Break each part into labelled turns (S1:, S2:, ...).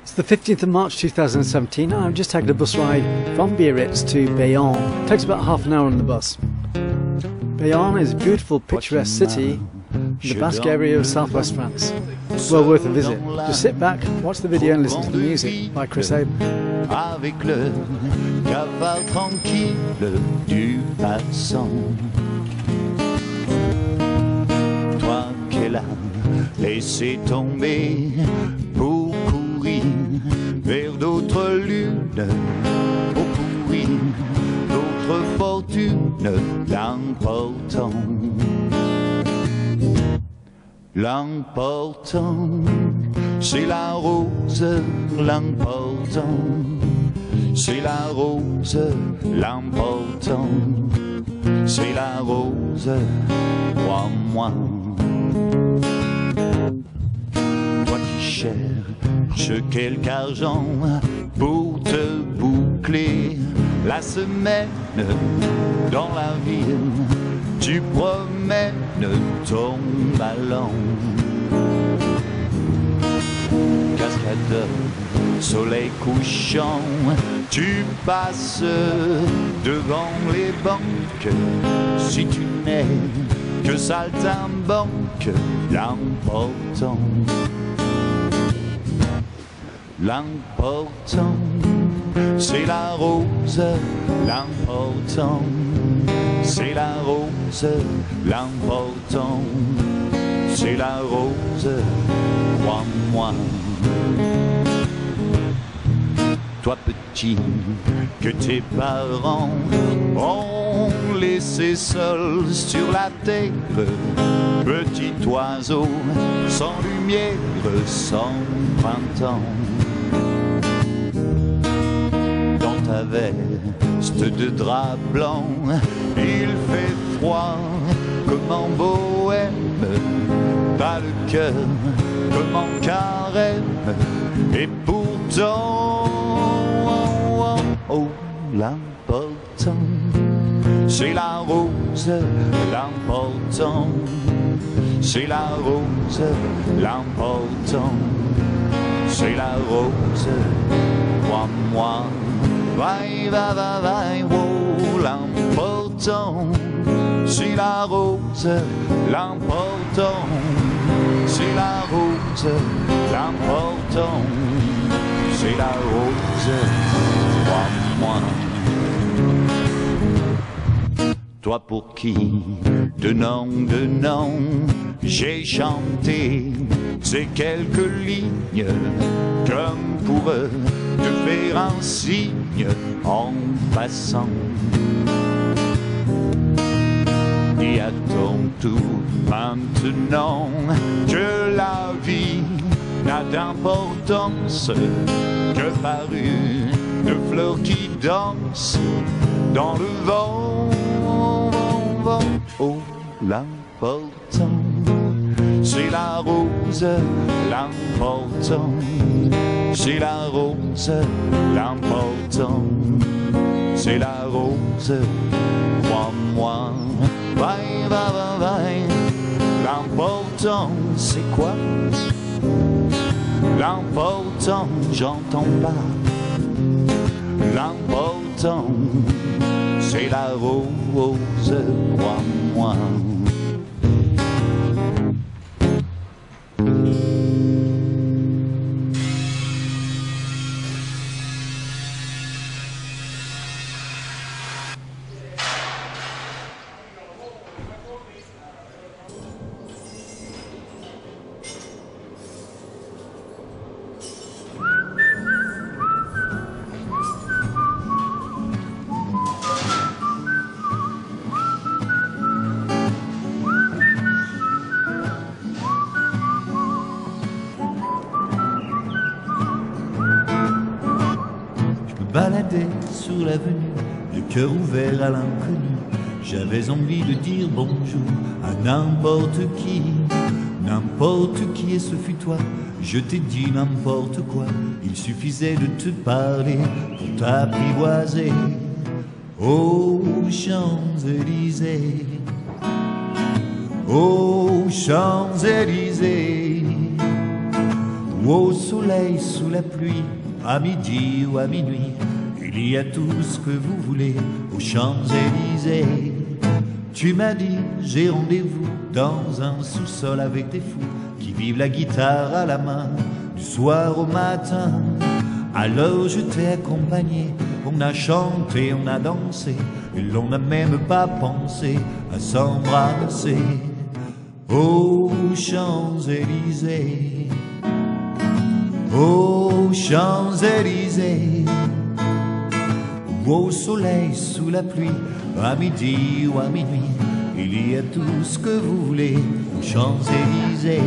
S1: It's the 15th of March 2017 and I'm just taking a bus ride from Biarritz to Bayonne. It takes about half an hour on the bus. Bayonne is a beautiful, picturesque city in the Basque area of southwest France. Well worth a visit. Just sit back, watch the video and listen to the music by Chris Aben.
S2: Avec le cavale tranquille du passant. Toi qu'elle a laissé tomber pour courir vers d'autres lunes, pour courir d'autres fortunes, l'important. L'important, c'est la rose, l'important. C'est la rose, l'important. C'est la rose, crois-moi. Toi qui cherches quelque argent pour te boucler la semaine dans la ville, tu promènes ton ballon. Cascadeur, soleil couchant, tu passes devant les banques. Si tu n'es que saltimbanque, l'important. L'important, c'est la rose, l'important. C'est la rose, l'important. C'est la rose, crois-moi. Toi petit, que tes parents ont laissé seul sur la terre, petit oiseau sans lumière, sans printemps. Dans ta veste de drap blanc, il fait froid comme en bohème. T'as le cœur comme en carême, et pourtant, oh, l'important, c'est la rose, l'important. C'est la rose, l'important. C'est la rose, crois-moi. Vai, va, va, vai, oh, l'important. C'est la rose, l'important. C'est la rose, l'important. C'est la rose, crois-moi. Toi pour qui, de nom, j'ai chanté ces quelques lignes, comme pour te faire un signe en passant. Et à ton tour, maintenant que la vie n'a d'importance que par une fleur qui danse dans le vent. Oh, l'important, c'est la rose, l'important. C'est la rose, l'important. C'est la rose, crois-moi. Vai, va, va, vai. L'important, c'est quoi? L'important, j'entends pas. L'important, c'est la rose, crois-moi. Baladais sur l'avenue, le cœur ouvert à l'inconnu. J'avais envie de dire bonjour à n'importe qui et ce fut toi. Je t'ai dit n'importe quoi, il suffisait de te parler pour t'apprivoiser. Aux Champs-Élysées, aux Champs-Élysées, ou au soleil, sous la pluie, à midi ou à minuit, il y a tout ce que vous voulez aux Champs-Élysées. Tu m'as dit, j'ai rendez-vous dans un sous-sol avec des fous qui vivent la guitare à la main, du soir au matin. Alors je t'ai accompagné, on a chanté, on a dansé, et l'on n'a même pas pensé à s'embrasser aux Champs-Élysées, aux Champs-Élysées, ou au soleil, sous la pluie, à midi ou à minuit, il y a tout ce que vous voulez aux Champs-Élysées.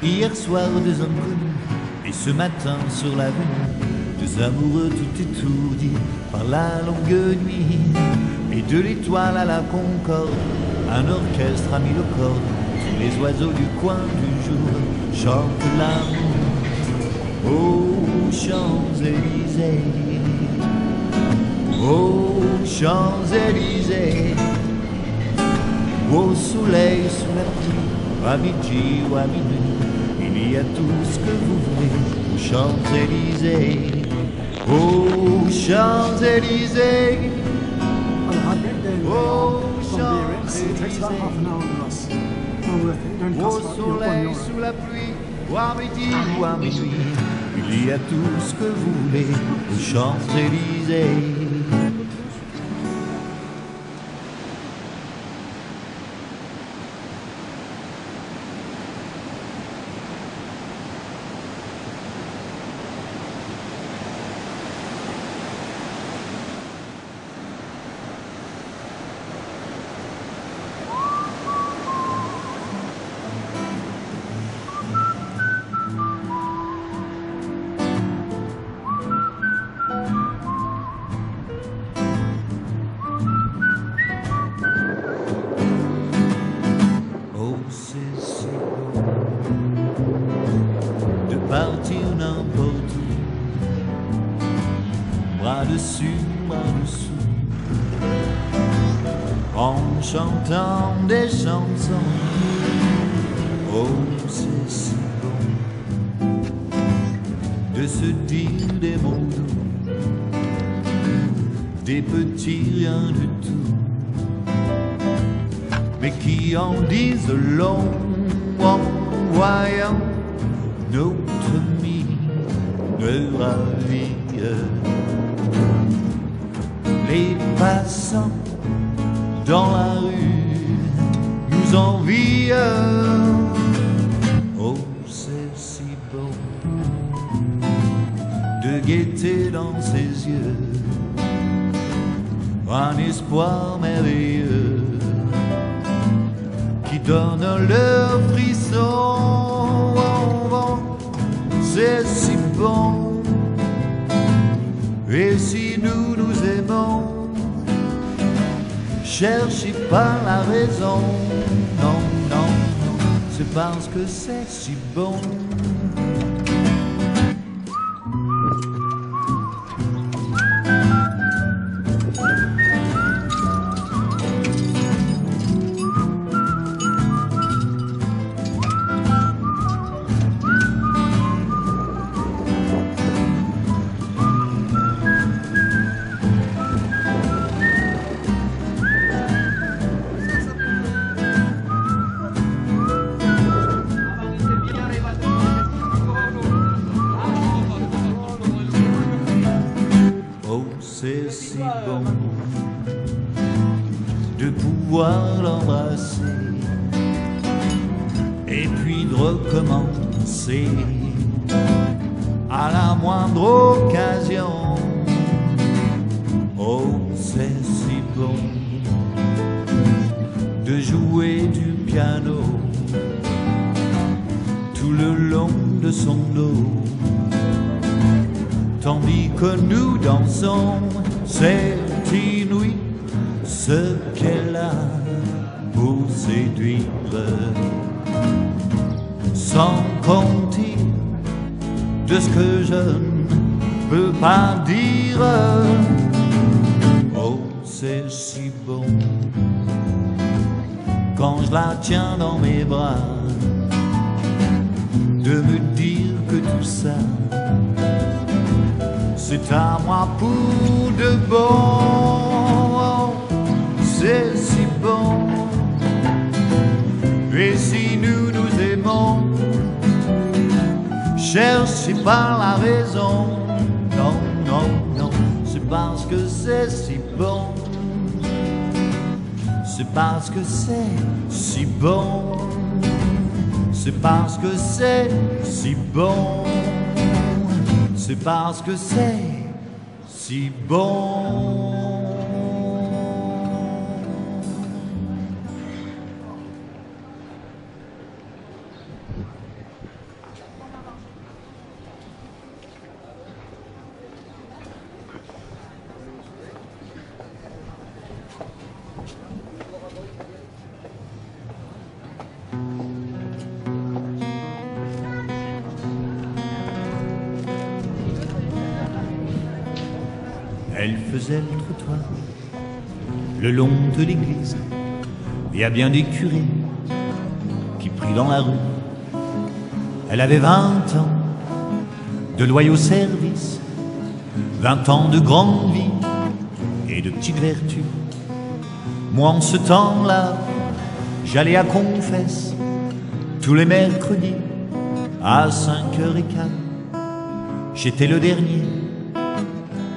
S2: Hier soir, deux inconnus, et ce matin sur l'avenue, deux amoureux tout étourdis par la longue nuit. Et de l'étoile à la Concorde, un orchestre a mis le corde. Tous les oiseaux du coin du jour chantent l'amour aux Champs-Élysées, aux Champs-Élysées, au soleil, sous la pluie, à midi ou à minuit, il y a tout ce que vous voulez aux Champs-Élysées, aux Champs-Élysées, aux Champs-Élysées, au soleil, sous la pluie, ou à midi ou à minuit, il y a tout ce que vous voulez aux Champs-Élysées. Partir n'importe où, bras dessus, bras dessous, en chantant des chansons. Oh, c'est si bon de se dire des mots doux, des petits rien du tout, mais qui en disent long en voyant notre mine ravie. Les passants dans la rue nous envient. Oh, c'est si beau de gaieté dans ses yeux, un espoir merveilleux qui donne leur frisson. C'est si bon, et si nous nous aimons, cherchez pas la raison. Non, non, non, c'est parce que c'est si bon. C'est si bon de pouvoir l'embrasser et puis de recommencer à la moindre occasion. Oh, c'est si bon de jouer du piano tout le long de son dos, tandis que nous dansons. C'est inouï ce qu'elle a pour séduire. sans compter de ce que je ne peux pas dire. Oh, c'est si bon quand je la tiens dans mes bras, de me dire que tout ça, c'est à moi pour de bon. C'est si bon. Et si nous nous aimons, cherchez pas la raison. Non, non, non, c'est parce que c'est si bon. C'est parce que c'est si bon. C'est parce que c'est si bon. C'est parce que c'est si bon. Elle faisait le trottoir le long de l'église. Il y a bien des curés qui prient dans la rue. Elle avait 20 ans de loyaux services, 20 ans de grande vie et de petites vertus. Moi en ce temps-là, j'allais à confesse tous les mercredis à 5h15. J'étais le dernier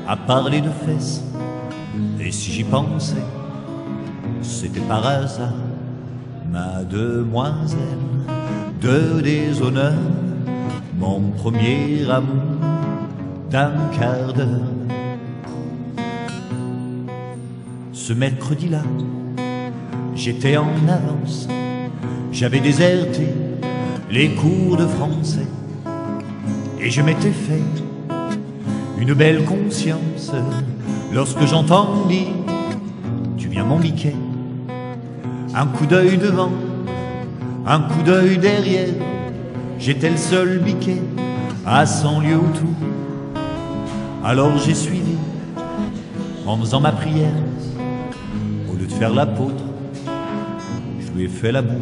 S2: à parler de fesses, et si j'y pensais, c'était par hasard. Mademoiselle de déshonneur, mon premier amour d'un quart d'heure. Ce mercredi-là, j'étais en avance, j'avais déserté les cours de français, et je m'étais fait une belle conscience lorsque j'entendis « Tu viens mon Mickey ?» Un coup d'œil devant, un coup d'œil derrière, j'étais le seul biquet à 100 lieues autour. Alors j'ai suivi en faisant ma prière. Au lieu de faire l'apôtre, je lui ai fait la boue.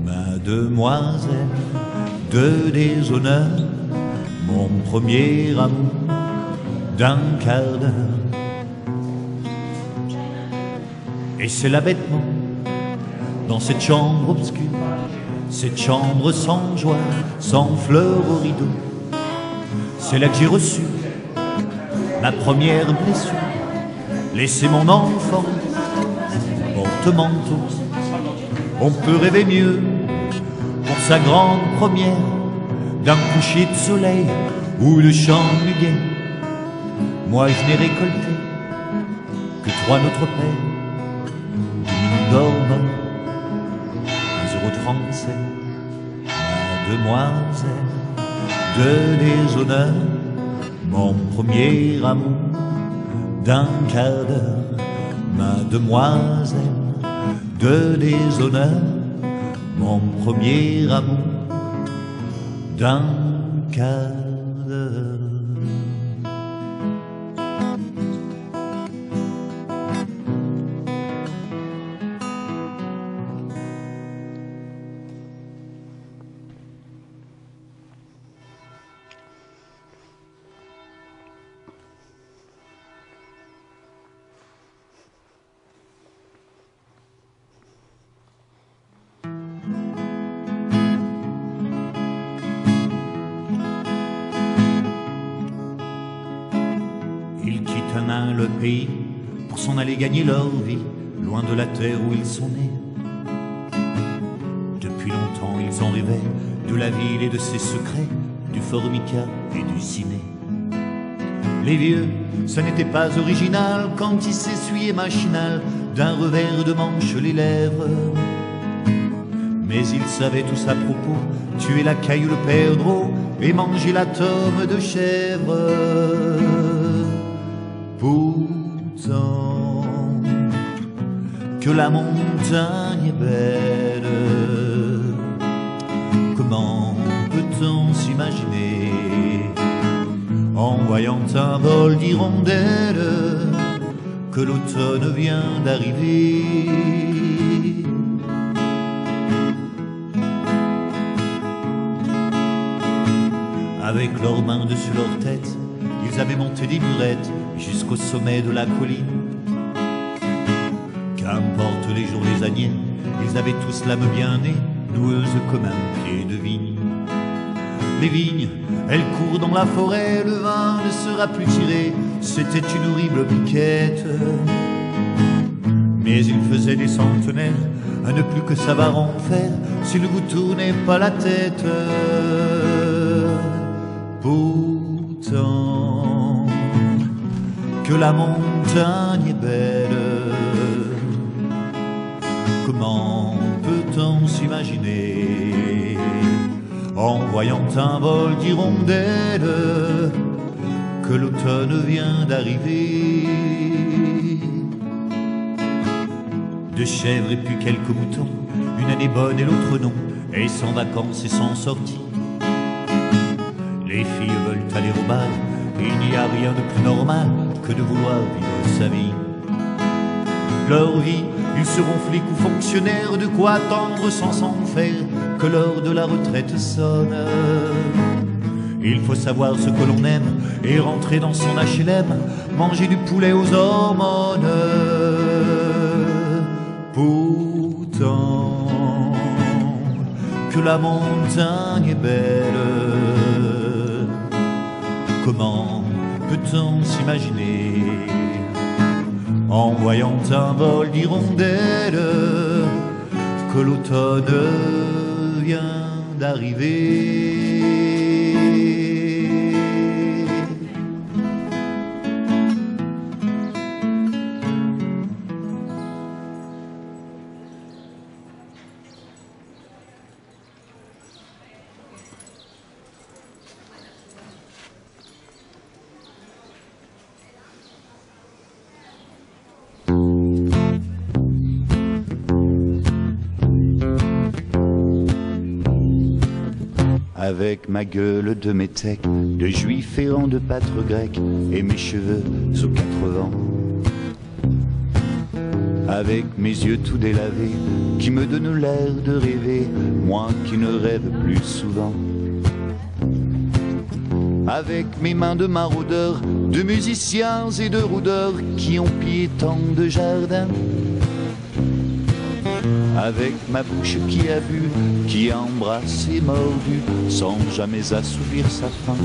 S2: Mademoiselle de déshonneur, mon premier amour d'un quart d'heure. Et c'est là bêtement, dans cette chambre obscure, cette chambre sans joie, sans fleurs au rideau, c'est là que j'ai reçu ma première blessure. Laissez mon enfant porte-manteau, on peut rêver mieux pour sa grande première d'un coucher de soleil ou le chant du guet. Moi je n'ai récolté que 3 Notre Père, du mine d'or, 1,37 €. Mademoiselle de déshonneur, mon premier amour d'un quart d'heure. Mademoiselle de déshonneur, mon premier amour d'un quart d'heure. Le pays pour s'en aller gagner leur vie, loin de la terre où ils sont nés. Depuis longtemps ils en rêvaient, de la ville et de ses secrets, du Formica et du ciné. Les vieux, ça n'était pas original quand ils s'essuyaient machinal d'un revers de manche les lèvres. Mais ils savaient tous à propos tuer la caille ou le perdreau et manger la tome de chèvre. Pourtant, que la montagne est belle, que Comment peut-on s'imaginer, en voyant un vol d'hirondelles, que l'automne vient d'arriver? Avec leurs mains dessus leur tête, ils avaient monté des murettes jusqu'au sommet de la colline. Qu'importe les jours, les années, ils avaient tous l'âme bien née, noueuse comme un pied de vigne. Les vignes, elles courent dans la forêt, le vin ne sera plus tiré, c'était une horrible piquette. Mais il faisait des centenaires à ne plus que savoir en faire s'il ne vous tournait pas la tête. Pourtant, que la montagne est belle, comment peut-on s'imaginer, en voyant un vol d'hirondelles, que l'automne vient d'arriver? Deux chèvres et puis quelques moutons, une année bonne et l'autre non, et sans vacances et sans sortie. Les filles veulent aller au bal, et il n'y a rien de plus normal que de vouloir vivre sa vie. Leur vie, ils seront flics ou fonctionnaires, de quoi attendre sans s'en faire que l'heure de la retraite sonne. Il faut savoir ce que l'on aime et rentrer dans son HLM, manger du poulet aux hormones. Pourtant, que la montagne est belle, comment peut-on s'imaginer, en voyant un vol d'hirondelles, que l'automne vient d'arriver? Avec ma gueule de métèque, de juif errant de pâtre grec, et mes cheveux aux 80. Avec mes yeux tout délavés, qui me donnent l'air de rêver, moi qui ne rêve plus souvent. Avec mes mains de maraudeurs, de musiciens et de rôdeurs, qui ont pillé tant de jardins. Avec ma bouche qui a bu, qui a embrassé, mordu, sans jamais assouvir sa faim.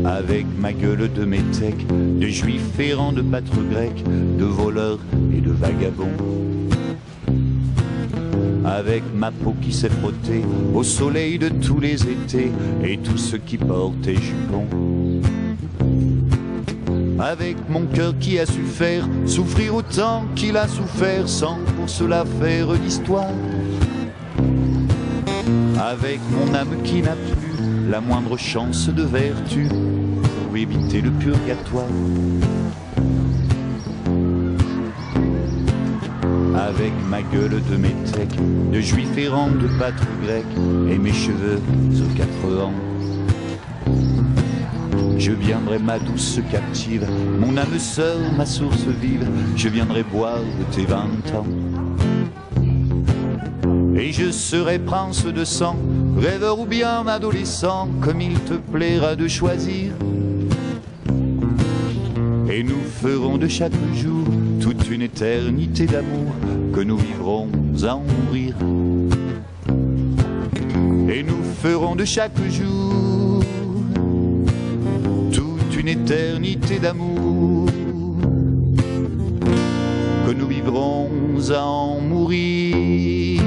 S2: Avec ma gueule de métèque, de juif errant de pâtre grec, de voleurs et de vagabonds. Avec ma peau qui s'est frottée au soleil de tous les étés, et tous ceux qui portaient jupons. Avec mon cœur qui a su faire souffrir autant qu'il a souffert, sans pour cela faire d'histoire. Avec mon âme qui n'a plus la moindre chance de vertu pour éviter le purgatoire. Avec ma gueule de métèque, de juif errant de pâtre grec, et mes cheveux aux 4 ans. Je viendrai ma douce captive, mon âme sœur, ma source vive, je viendrai boire de tes 20 ans. Et je serai prince de sang, rêveur ou bien adolescent, comme il te plaira de choisir. Et nous ferons de chaque jour toute une éternité d'amour, que nous vivrons à en mourir. Et nous ferons de chaque jour une éternité d'amour, que nous vivrons à en mourir.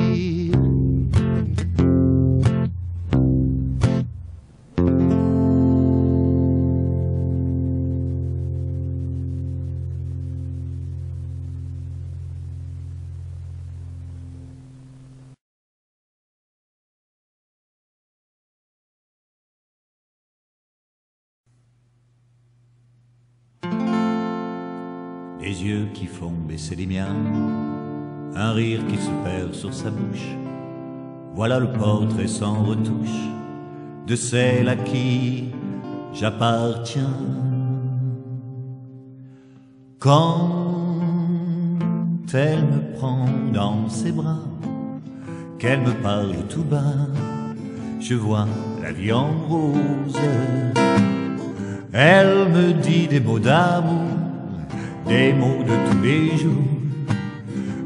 S2: Des yeux qui font baisser les miens, un rire qui se perd sur sa bouche. Voilà le portrait sans retouche de celle à qui j'appartiens. Quand elle me prend dans ses bras, qu'elle me parle tout bas, je vois la vie en rose. Elle me dit des mots d'amour, des mots de tous les jours,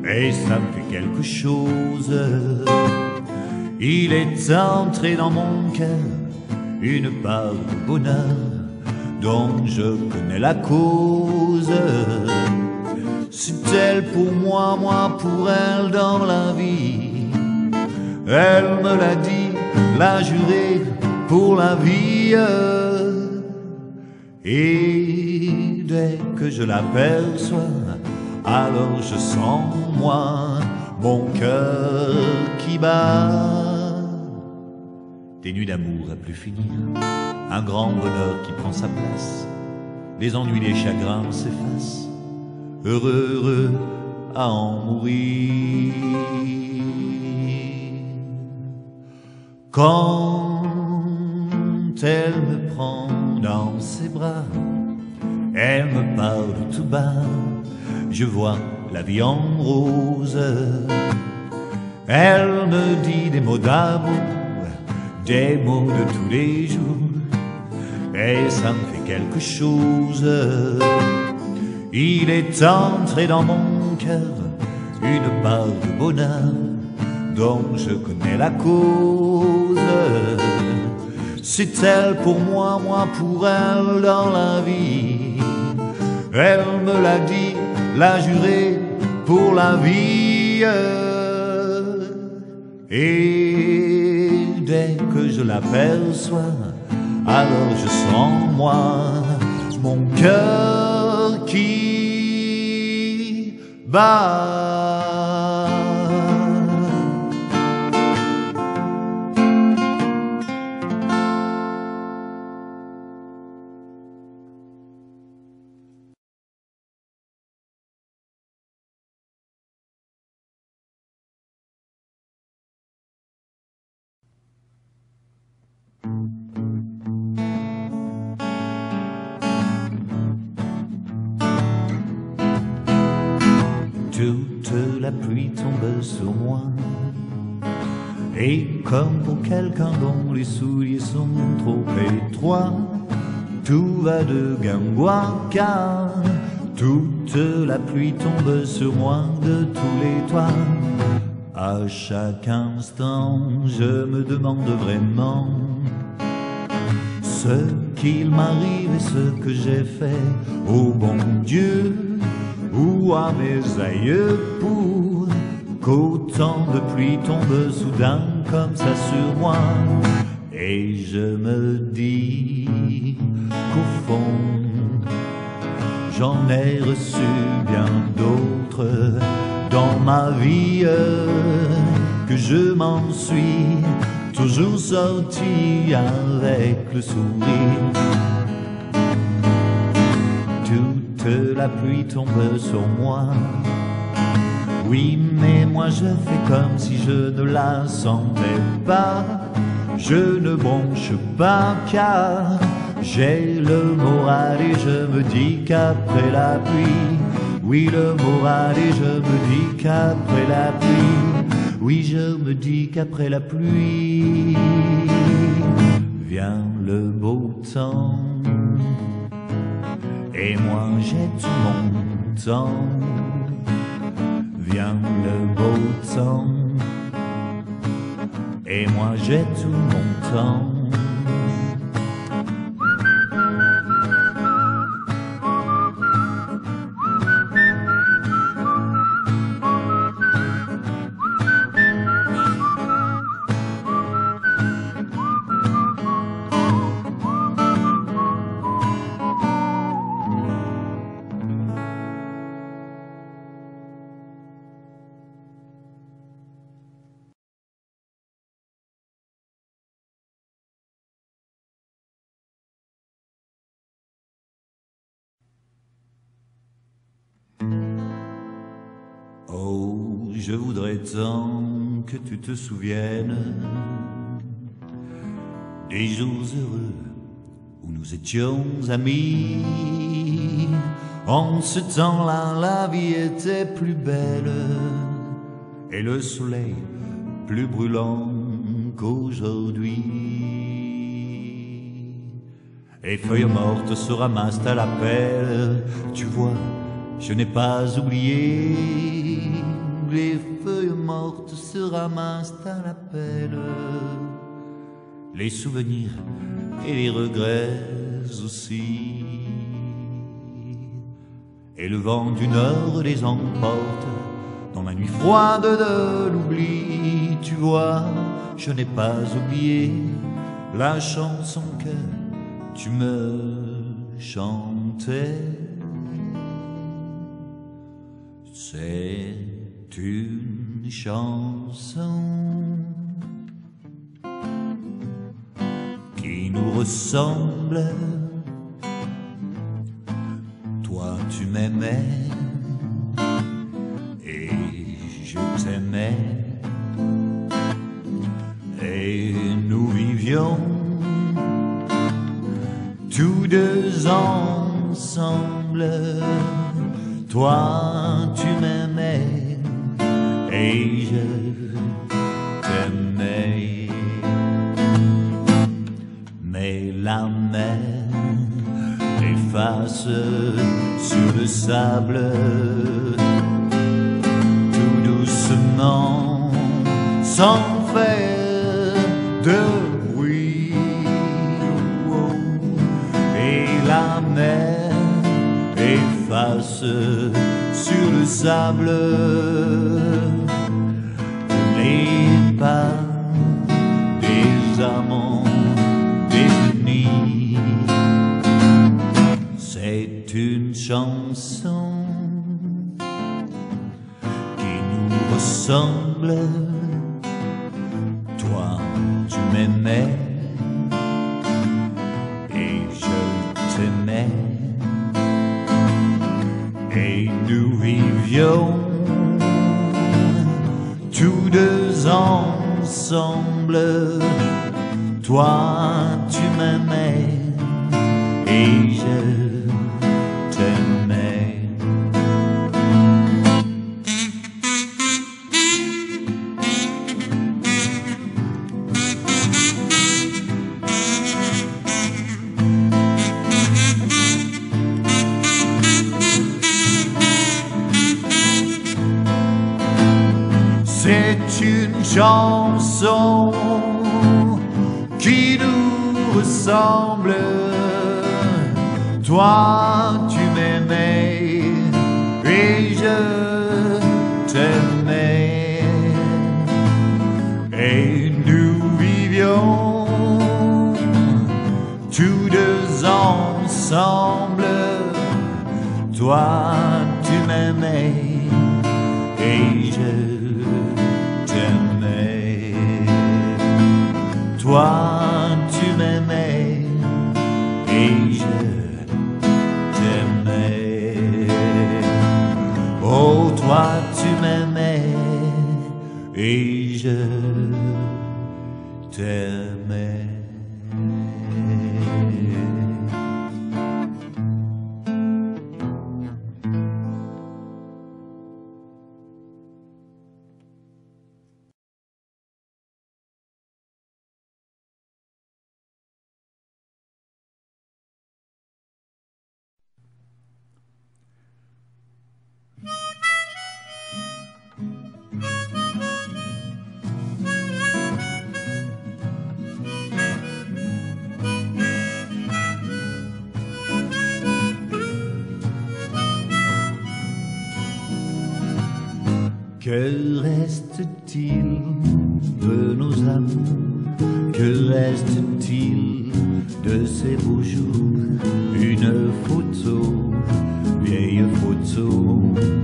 S2: et ça me fait quelque chose. Il est entré dans mon cœur une part de bonheur dont je connais la cause. C'est elle pour moi, moi pour elle dans la vie. Elle me l'a dit, l'a juré pour la vie. Et dès que je l'aperçois, alors je sens moi mon cœur qui bat. Des nuits d'amour à plus finir, un grand bonheur qui prend sa place, les ennuis, les chagrins s'effacent, heureux, heureux à en mourir. Quand elle me prend dans ses bras, elle me parle tout bas, je vois la vie en rose. Elle me dit des mots d'amour, des mots de tous les jours, et ça me fait quelque chose. Il est entré dans mon cœur une part de bonheur dont je connais la cause. C'est elle pour moi, moi pour elle dans la vie. Elle me l'a dit, l'a juré pour la vie. Et dès que je l'aperçois, alors je sens moi mon cœur qui bat. Toute la pluie tombe sur moi, et comme pour quelqu'un dont les souliers sont trop étroits, tout va de guingois car toute la pluie tombe sur moi de tous les toits. À chaque instant, je me demande vraiment ce qu'il m'arrive et ce que j'ai fait au bon Dieu ou à mes aïeux pour qu'autant de pluie tombe soudain comme ça sur moi. Et je me dis qu'au fond, j'en ai reçu bien d'autres dans ma vie, que je m'en suis toujours sorti avec le sourire. Toute la pluie tombe sur moi, oui, mais moi je fais comme si je ne la sentais pas. Je ne bronche pas car j'ai le moral et je me dis qu'après la pluie, oui, le moral et je me dis qu'après la pluie, oui, je me dis qu'après la pluie vient le beau temps. Et moi j'ai tout mon temps, vient le beau temps. Et moi j'ai tout mon temps. Oh, je voudrais tant que tu te souviennes des jours heureux où nous étions amis. En ce temps-là, la vie était plus belle et le soleil plus brûlant qu'aujourd'hui. Les feuilles mortes se ramassent à la pelle, tu vois, je n'ai pas oublié. Les feuilles mortes se ramassent à la pelle, les souvenirs et les regrets aussi. Et le vent du nord les emporte dans la nuit froide de l'oubli. Tu vois, je n'ai pas oublié la chanson que tu me chantais. C'est une chanson qui nous ressemble. Toi tu m'aimais et je t'aimais, et nous vivions tous deux ensemble. Toi tu m'aimais et je t'aimais, mais la mer efface sur le sable tout doucement, sans faire de bruit. Oh, et la mer efface sur le sable les pas des amants désunis. C'est une chanson qui nous ressemble. Toi tu m'aimais et je t'aimais, et nous vivions tous deux ensemble. Toi tu m'aimais et je t'aimais. C'est une chanson qui nous ressemble. Toi tu m'aimais et je t'aimais, et nous vivions tous deux ensemble. Toi tu m'aimais et je t'aimais. Toi tu m'aimais et je t'aimais. Oh, toi tu m'aimais et je t'aimais. Que reste-t-il de nos amours? Que reste-t-il de ces beaux jours? Une photo, vieille photo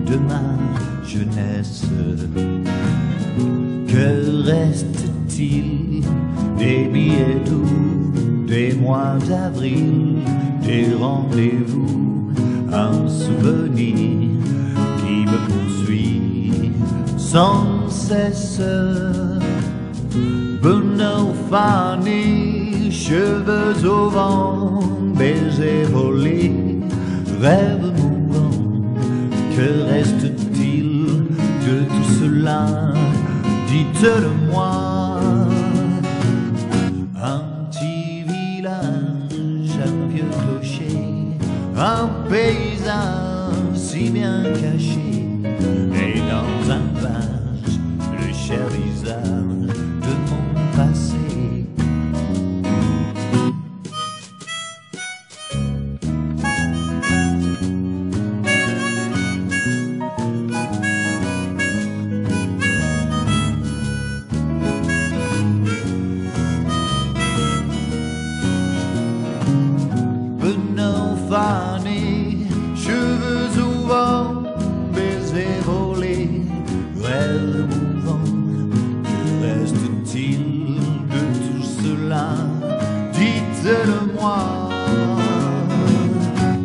S2: de ma jeunesse. Que reste-t-il des billets doux, des mois d'avril, des rendez-vous, un souvenir qui me poursuit sans cesse. Bonheur fané, cheveux au vent, baisers volés, rêve mourant. Que reste-t-il de tout cela? Dites-le-moi. Un petit village, un vieux clocher, un paysage si bien caché, et dans un vase, le cher visage de mon passé. Fané, cheveux au vent, baisers volés, rêve mouvant. Que reste-t-il de tout cela? Dites-le-moi.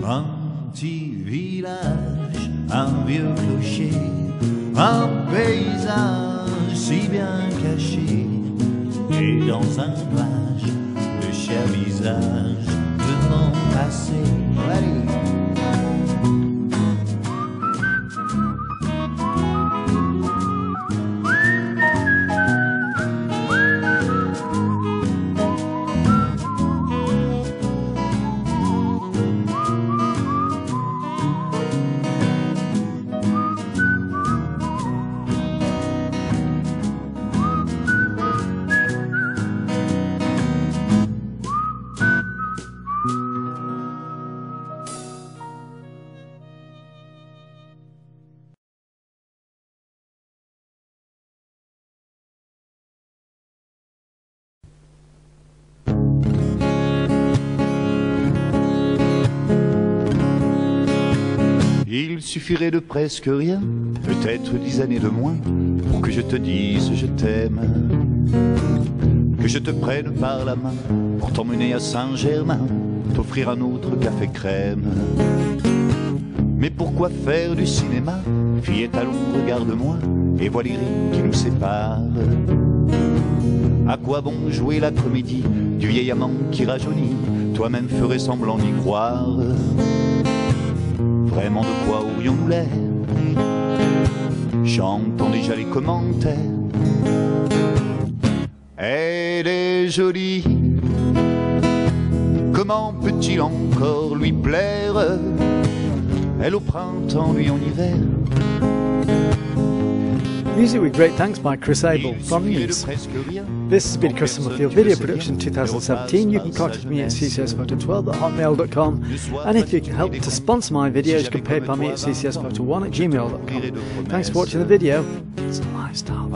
S2: Un petit village, un vieux clocher, un paysage si bien caché, et dans un nuage, le cher visage de mon passé. Allez. Il suffirait de presque rien, peut-être 10 années de moins, pour que je te dise je t'aime. Que je te prenne par la main pour t'emmener à Saint-Germain, t'offrir un autre café crème. Mais pourquoi faire du cinéma? Fillette, allons, regarde-moi, et vois les rides qui nous séparent. À quoi bon jouer la comédie du vieil amant qui rajeunit? Toi-même ferais semblant d'y croire. Vraiment, de quoi aurions-nous l'air? J'entends déjà les commentaires. Elle est jolie, comment peut-il encore lui plaire? Elle au printemps, lui en hiver.
S1: Music with great thanks by Chris Abel from Nice. This has been Chris Summerfield Video Production 2017. You can contact me at ccsphoto12@hotmail.com, and if you can help to sponsor my videos, you can PayPal me at ccsphoto1@gmail.com. Thanks for watching the video. It's a lifestyle.